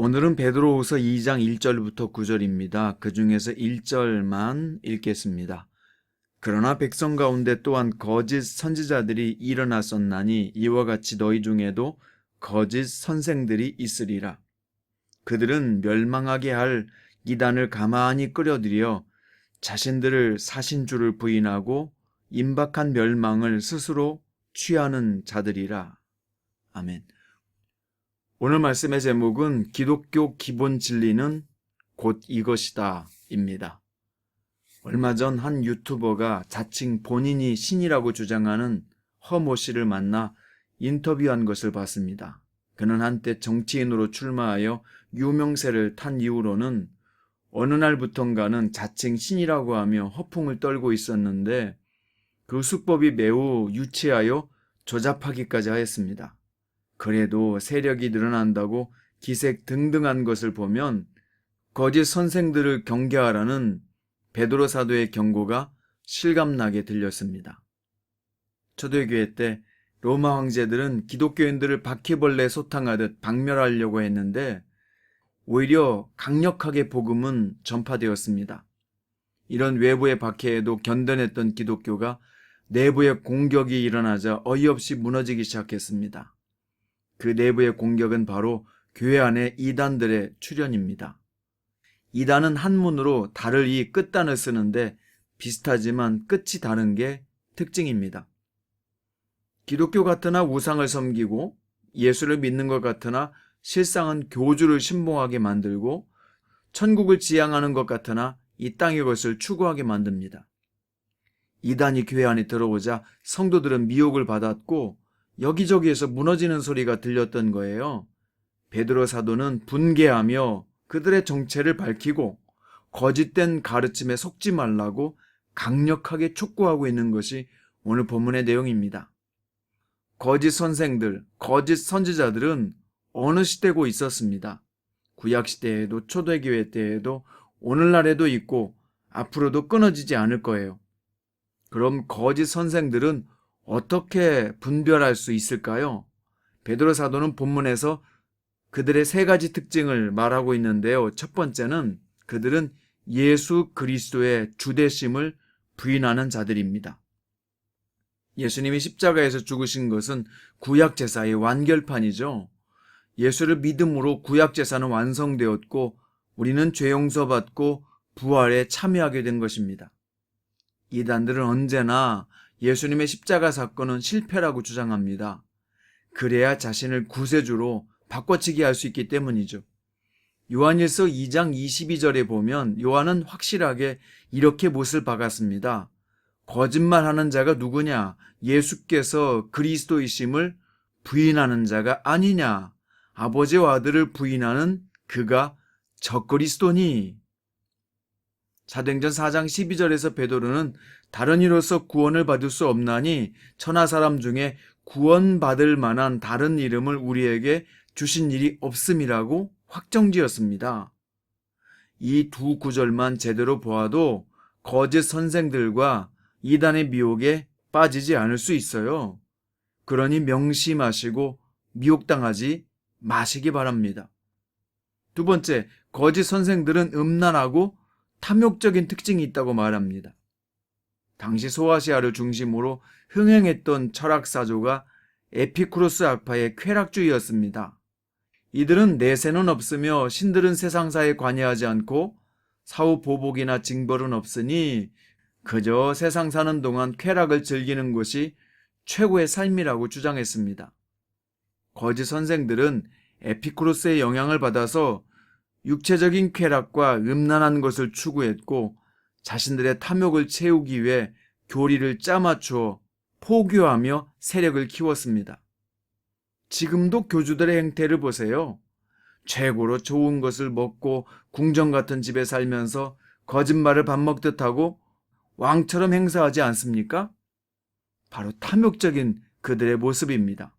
오늘은 베드로후서 2장 1절부터 9절입니다. 그 중에서 1절만 읽겠습니다. 그러나 백성 가운데 또한 거짓 선지자들이 일어났었나니 이와 같이 너희 중에도 거짓 선생들이 있으리라. 그들은 멸망하게 할 이단을 가만히 끌어들여 자신들을 사신 줄을 부인하고 임박한 멸망을 스스로 취하는 자들이라. 아멘. 오늘 말씀의 제목은 기독교 기본 진리는 곧 이것이다 입니다. 얼마 전 한 유튜버가 자칭 본인이 신이라고 주장하는 허모 씨를 만나 인터뷰한 것을 봤습니다. 그는 한때 정치인으로 출마하여 유명세를 탄 이후로는 어느 날부턴가는 자칭 신이라고 하며 허풍을 떨고 있었는데 그 수법이 매우 유치하여 조잡하기까지 하였습니다. 그래도 세력이 늘어난다고 기색등등한 것을 보면 거짓 선생들을 경계하라는 베드로 사도의 경고가 실감나게 들렸습니다. 초대교회 때 로마 황제들은 기독교인들을 바퀴벌레 소탕하듯 박멸하려고 했는데 오히려 강력하게 복음은 전파되었습니다. 이런 외부의 박해에도 견뎌냈던 기독교가 내부의 공격이 일어나자 어이없이 무너지기 시작했습니다. 그 내부의 공격은 바로 교회 안의 이단들의 출현입니다. 이단은 한문으로 달을 이 끝단을 쓰는데 비슷하지만 끝이 다른 게 특징입니다. 기독교 같으나 우상을 섬기고 예수를 믿는 것 같으나 실상은 교주를 신봉하게 만들고 천국을 지향하는 것 같으나 이 땅의 것을 추구하게 만듭니다. 이단이 교회 안에 들어오자 성도들은 미혹을 받았고 여기저기에서 무너지는 소리가 들렸던 거예요. 베드로 사도는 분개하며 그들의 정체를 밝히고 거짓된 가르침에 속지 말라고 강력하게 촉구하고 있는 것이 오늘 본문의 내용입니다. 거짓 선생들, 거짓 선지자들은 어느 시대고 있었습니다. 구약시대에도 초대교회 때에도 오늘날에도 있고 앞으로도 끊어지지 않을 거예요. 그럼 거짓 선생들은 어떻게 분별할 수 있을까요? 베드로 사도는 본문에서 그들의 세 가지 특징을 말하고 있는데요. 첫 번째는 그들은 예수 그리스도의 주되심을 부인하는 자들입니다. 예수님이 십자가에서 죽으신 것은 구약제사의 완결판이죠. 예수를 믿음으로 구약제사는 완성되었고 우리는 죄 용서받고 부활에 참여하게 된 것입니다. 이단들은 언제나 예수님의 십자가 사건은 실패라고 주장합니다. 그래야 자신을 구세주로 바꿔치기 할 수 있기 때문이죠. 요한일서 2장 22절에 보면 요한은 확실하게 이렇게 못을 박았습니다. 거짓말하는 자가 누구냐? 예수께서 그리스도이심을 부인하는 자가 아니냐? 아버지와 아들을 부인하는 그가 적그리스도니. 사도행전 4장 12절에서 베드로는 다른 이로서 구원을 받을 수 없나니 천하 사람 중에 구원받을 만한 다른 이름을 우리에게 주신 일이 없음이라고 확정지었습니다. 이 두 구절만 제대로 보아도 거짓 선생들과 이단의 미혹에 빠지지 않을 수 있어요. 그러니 명심하시고 미혹당하지 마시기 바랍니다. 두 번째, 거짓 선생들은 음란하고 탐욕적인 특징이 있다고 말합니다. 당시 소아시아를 중심으로 흥행했던 철학사조가 에피쿠로스 학파의 쾌락주의였습니다. 이들은 내세는 없으며 신들은 세상사에 관여하지 않고 사후 보복이나 징벌은 없으니 그저 세상 사는 동안 쾌락을 즐기는 것이 최고의 삶이라고 주장했습니다. 거짓 선생들은 에피쿠로스의 영향을 받아서 육체적인 쾌락과 음란한 것을 추구했고 자신들의 탐욕을 채우기 위해 교리를 짜맞추어 포교하며 세력을 키웠습니다. 지금도 교주들의 행태를 보세요. 최고로 좋은 것을 먹고 궁정 같은 집에 살면서 거짓말을 밥 먹듯 하고 왕처럼 행사하지 않습니까? 바로 탐욕적인 그들의 모습입니다.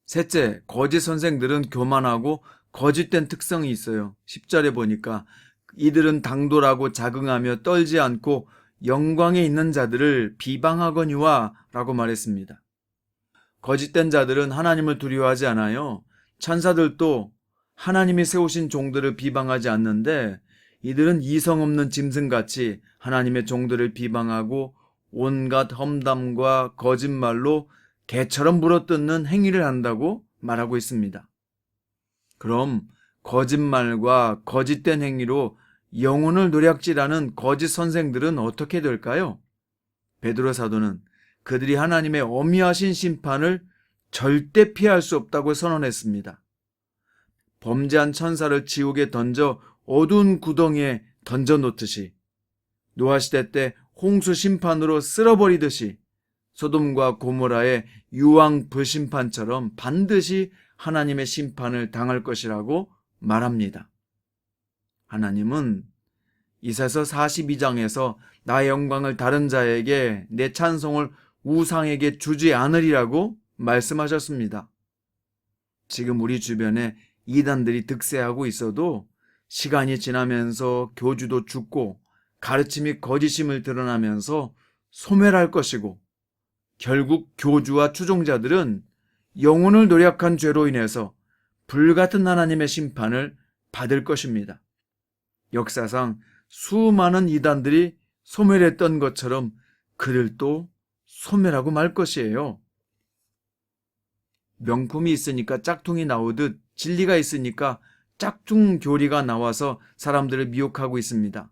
셋째, 거짓 선생들은 교만하고 거짓된 특성이 있어요. 10절에 보니까 이들은 당돌하고 자긍하며 떨지 않고 영광에 있는 자들을 비방하거니와 라고 말했습니다. 거짓된 자들은 하나님을 두려워하지 않아요. 천사들도 하나님이 세우신 종들을 비방하지 않는데 이들은 이성 없는 짐승같이 하나님의 종들을 비방하고 온갖 험담과 거짓말로 개처럼 물어뜯는 행위를 한다고 말하고 있습니다. 그럼 거짓말과 거짓된 행위로 영혼을 노략질하는 거짓 선생들은 어떻게 될까요? 베드로 사도는 그들이 하나님의 어미하신 심판을 절대 피할 수 없다고 선언했습니다. 범죄한 천사를 지옥에 던져 어두운 구덩이에 던져놓듯이, 노아시대 때 홍수 심판으로 쓸어버리듯이 소돔과 고모라의 유황 불심판처럼 반드시 하나님의 심판을 당할 것이라고 말합니다. 하나님은 이사야서 42장에서 나의 영광을 다른 자에게, 내 찬송을 우상에게 주지 않으리라고 말씀하셨습니다. 지금 우리 주변에 이단들이 득세하고 있어도 시간이 지나면서 교주도 죽고 가르침이 거짓임을 드러나면서 소멸할 것이고, 결국 교주와 추종자들은 영혼을 노략한 죄로 인해서 불같은 하나님의 심판을 받을 것입니다. 역사상 수많은 이단들이 소멸했던 것처럼 그들도 소멸하고 말 것이에요. 명품이 있으니까 짝퉁이 나오듯 진리가 있으니까 짝퉁 교리가 나와서 사람들을 미혹하고 있습니다.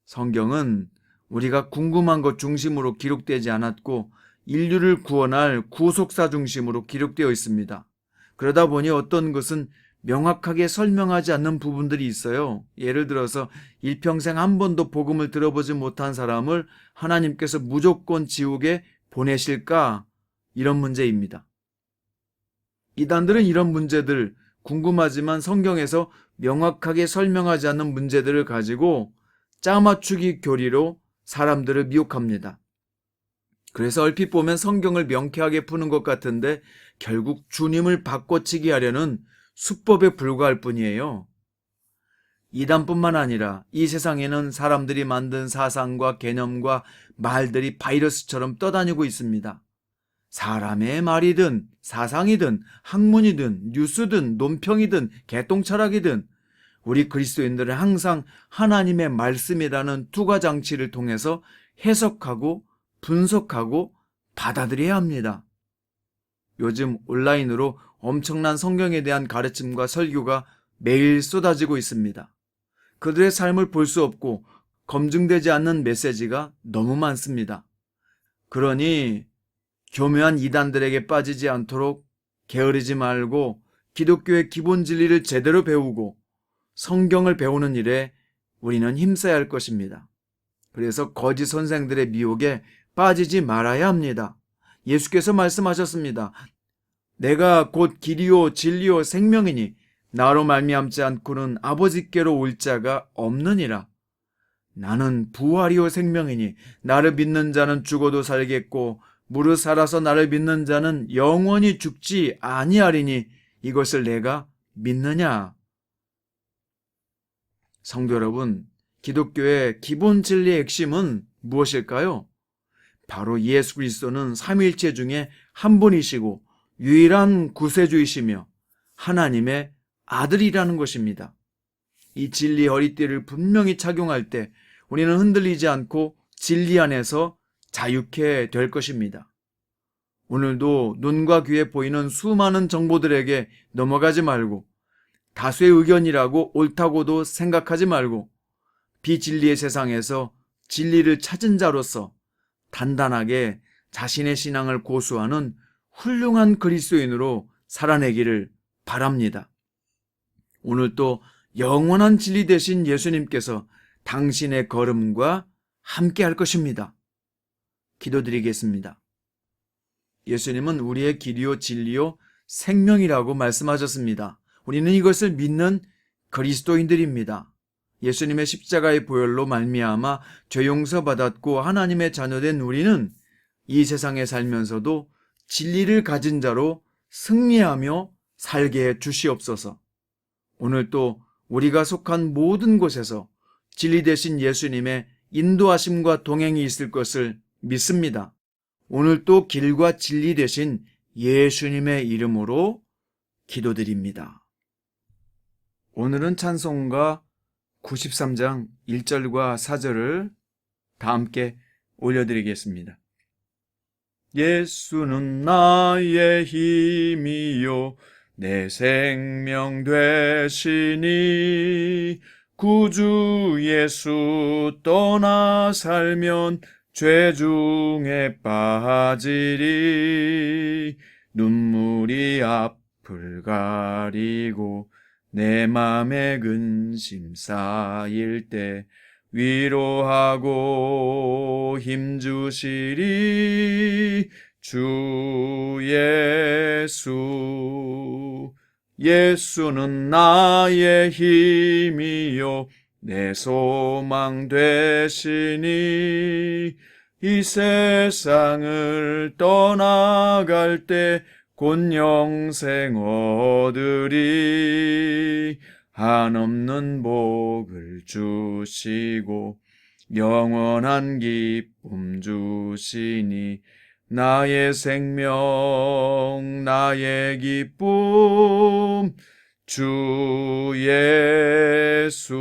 성경은 우리가 궁금한 것 중심으로 기록되지 않았고 인류를 구원할 구속사 중심으로 기록되어 있습니다. 그러다 보니 어떤 것은 명확하게 설명하지 않는 부분들이 있어요. 예를 들어서 일평생 한 번도 복음을 들어보지 못한 사람을 하나님께서 무조건 지옥에 보내실까? 이런 문제입니다. 이단들은 이런 문제들, 궁금하지만 성경에서 명확하게 설명하지 않는 문제들을 가지고 짜맞추기 교리로 사람들을 미혹합니다. 그래서 얼핏 보면 성경을 명쾌하게 푸는 것 같은데 결국 주님을 바꿔치기 하려는 수법에 불과할 뿐이에요. 이단뿐만 아니라 이 세상에는 사람들이 만든 사상과 개념과 말들이 바이러스처럼 떠다니고 있습니다. 사람의 말이든 사상이든 학문이든 뉴스든 논평이든 개똥철학이든 우리 그리스도인들은 항상 하나님의 말씀이라는 투과장치를 통해서 해석하고 분석하고 받아들여야 합니다. 요즘 온라인으로 엄청난 성경에 대한 가르침과 설교가 매일 쏟아지고 있습니다. 그들의 삶을 볼 수 없고 검증되지 않는 메시지가 너무 많습니다. 그러니 교묘한 이단들에게 빠지지 않도록 게으르지 말고 기독교의 기본 진리를 제대로 배우고 성경을 배우는 일에 우리는 힘써야 할 것입니다. 그래서 거짓 선생들의 미혹에 빠지지 말아야 합니다. 예수께서 말씀하셨습니다. 내가 곧 길이요 진리요 생명이니 나로 말미암지 않고는 아버지께로 올 자가 없느니라. 나는 부활이요 생명이니 나를 믿는 자는 죽어도 살겠고 무릇 살아서 나를 믿는 자는 영원히 죽지 아니하리니 이것을 내가 믿느냐? 성도 여러분, 기독교의 기본 진리의 핵심은 무엇일까요? 바로 예수 그리스도는 삼위일체 중에 한 분이시고 유일한 구세주이시며 하나님의 아들이라는 것입니다. 이 진리 허리띠를 분명히 착용할 때 우리는 흔들리지 않고 진리 안에서 자유케 될 것입니다. 오늘도 눈과 귀에 보이는 수많은 정보들에게 넘어가지 말고 다수의 의견이라고 옳다고도 생각하지 말고 비진리의 세상에서 진리를 찾은 자로서 단단하게 자신의 신앙을 고수하는 훌륭한 그리스도인으로 살아내기를 바랍니다. 오늘 또 영원한 진리 되신 예수님께서 당신의 걸음과 함께 할 것입니다. 기도드리겠습니다. 예수님은 우리의 길이요 진리요 생명이라고 말씀하셨습니다. 우리는 이것을 믿는 그리스도인들입니다. 예수님의 십자가의 보혈로 말미암아 죄 용서받았고 하나님의 자녀된 우리는 이 세상에 살면서도 진리를 가진 자로 승리하며 살게 해 주시옵소서. 오늘 또 우리가 속한 모든 곳에서 진리 되신 예수님의 인도하심과 동행이 있을 것을 믿습니다. 오늘 또 길과 진리 되신 예수님의 이름으로 기도드립니다. 오늘은 찬송가 93장 1절과 4절을 다 함께 올려드리겠습니다. 예수는 나의 힘이요 내 생명 되시니 구주 예수 떠나 살면 죄 중에 빠지리. 눈물이 앞을 가리고 내 맘에 근심 쌓일 때 위로하고 힘주시리. 주 예수. 예수는 나의 힘이요 내 소망 되시니 이 세상을 떠나갈 때 곧 영생 얻으리. 한없는 복을 주시고 영원한 기쁨 주시니 나의 생명 나의 기쁨 주 예수.